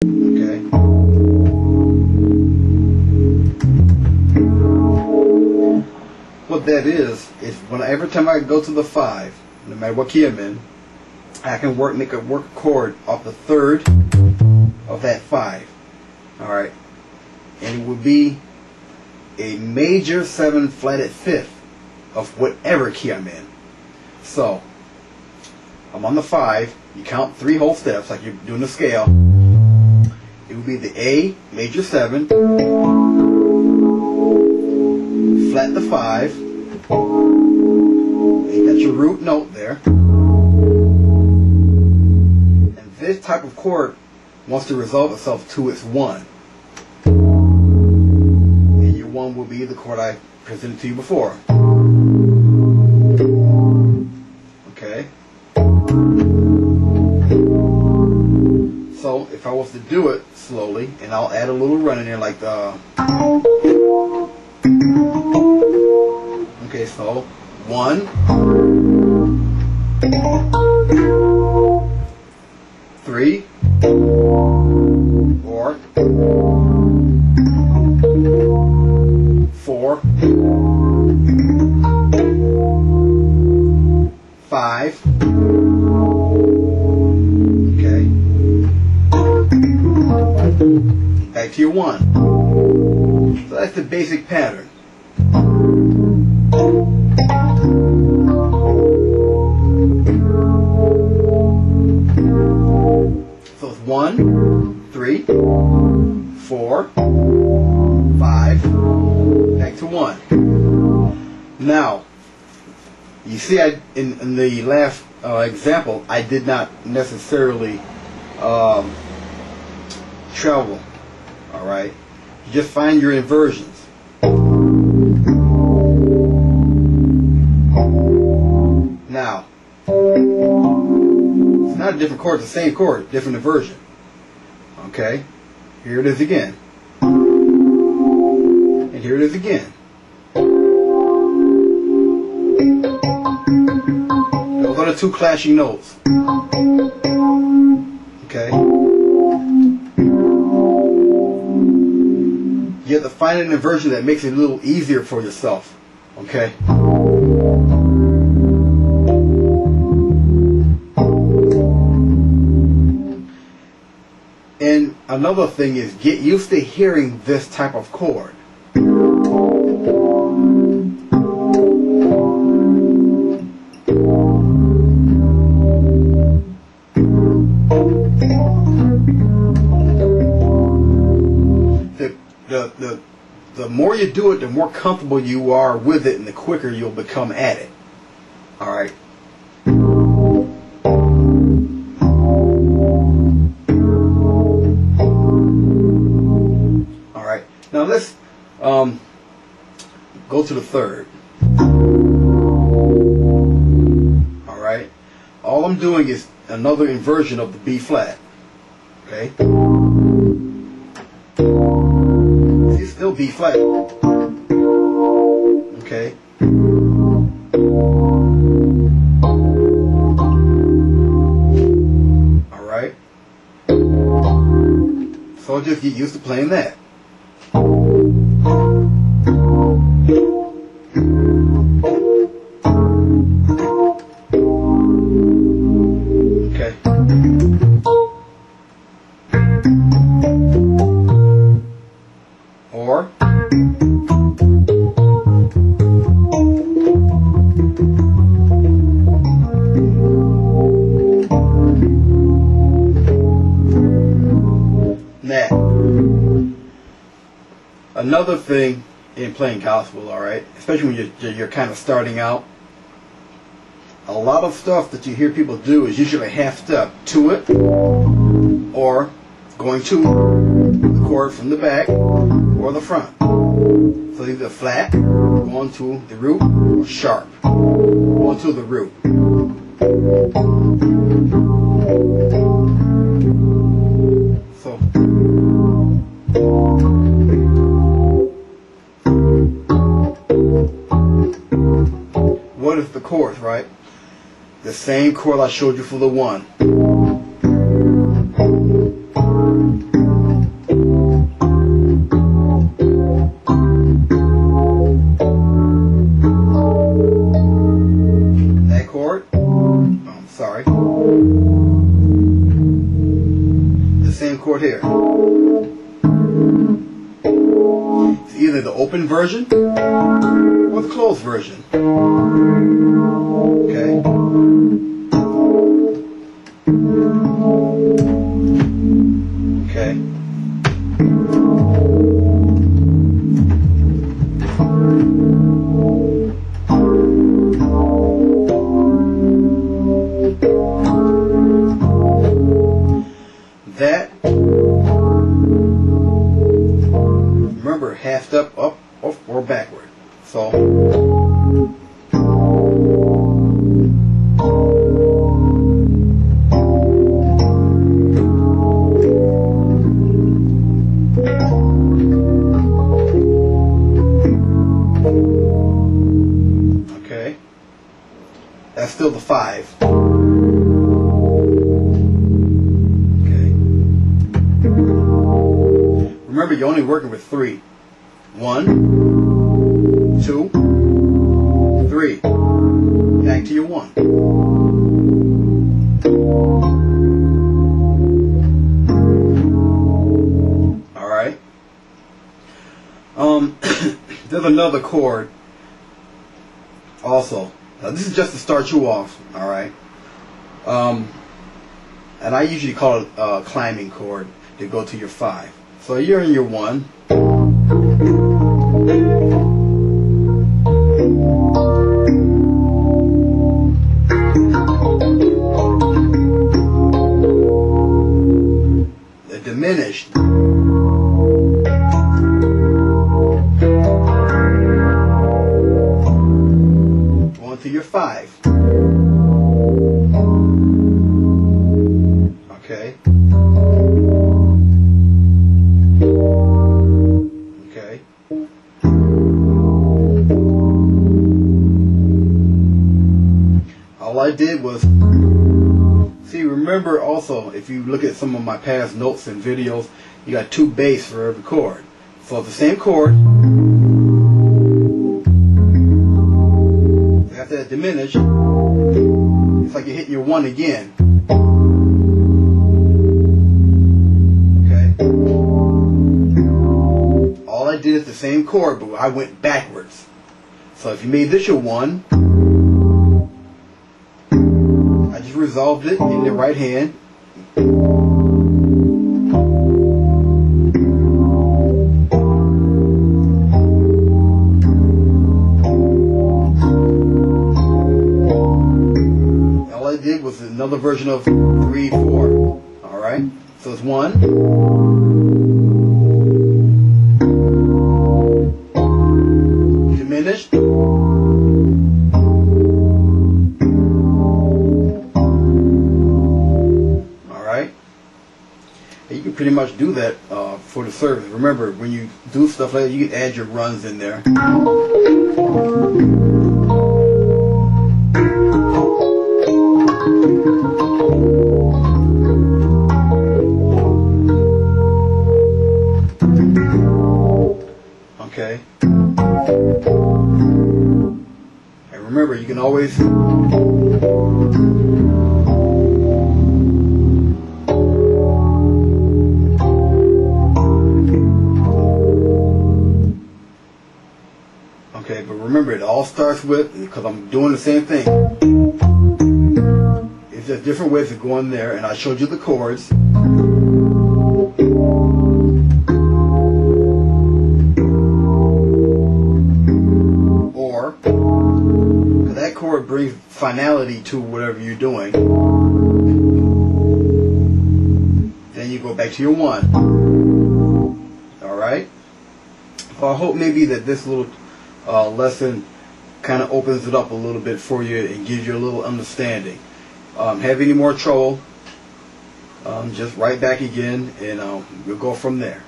Okay. What that is when every time I go to the 5, no matter what key I'm in, I can make a work chord off the 3rd of that 5. Alright. And it would be a major 7 flatted 5th of whatever key I'm in. So, I'm on the 5, you count 3 whole steps like you're doing the scale. It would be the A, major 7, flat the 5, and you got your root note there. And this type of chord wants to resolve itself to its 1. And your 1 will be the chord I presented to you before. Okay? So if I was to do it slowly, and I'll add a little run in there like the... Okay, so 1, 3, or 4, 5. Okay. Back to your 1. So that's the basic pattern. So it's 1, 3, 4, 5, back to 1. Now, you see, in the last example, I did not necessarily treble. All right, you just find your inversions. Now, it's not a different chord; it's the same chord, different inversion. Okay, here it is again, and here it is again. Those are the 2 clashing notes. Okay. You have to find an inversion that makes it a little easier for yourself. Okay. And another thing is, get used to hearing this type of chord. The more you do it, the more comfortable you are with it, and the quicker you'll become at it. Alright. Alright. Now let's go to the 3rd. Alright. All I'm doing is another inversion of the B flat. Okay. It's still B flat. Okay. Alright. So I'll just get used to playing that. Okay. Or that. Another thing in playing gospel, alright, especially when you're kind of starting out, a lot of stuff that you hear people do is usually a half step to it, or going to the chord from the back or the front. So either flat, going to the root, or sharp, going to the root. So what is the chords, right? The same chord I showed you for the 1. same chord here. It's either the open version or the closed version. Okay. Okay. That, remember, half step up or backward. So, okay, that's still the 5. Remember, you're only working with 3. 1, 2, 3. Back to your 1. Alright. There's another chord also. Now, this is just to start you off. Alright. And I usually call it a climbing chord to go to your 5. So you're in your 1. The diminished. Going to your 5. Okay. Okay. All I did was, see, remember also, if you look at some of my past notes and videos, you got 2 bass for every chord. So it's the same chord. After that diminish, it's like you're hitting your 1 again. I did it the same chord, but I went backwards. So if you made this your 1, I just resolved it in the right hand. All I did was another version of 3, 4. Alright? So it's 1. Diminished. Alright. You can pretty much do that for the service. Remember, when you do stuff like that, you can add your runs in there. Okay. And remember, you can always okay, but remember, it all starts with, because I'm doing the same thing, it's just different ways of going there, and I showed you the chords. That chord brings finality to whatever you're doing. Then you go back to your 1. Alright? So I hope maybe that this little lesson kind of opens it up a little bit for you and gives you a little understanding. Have any more trouble, just write back again and we'll go from there.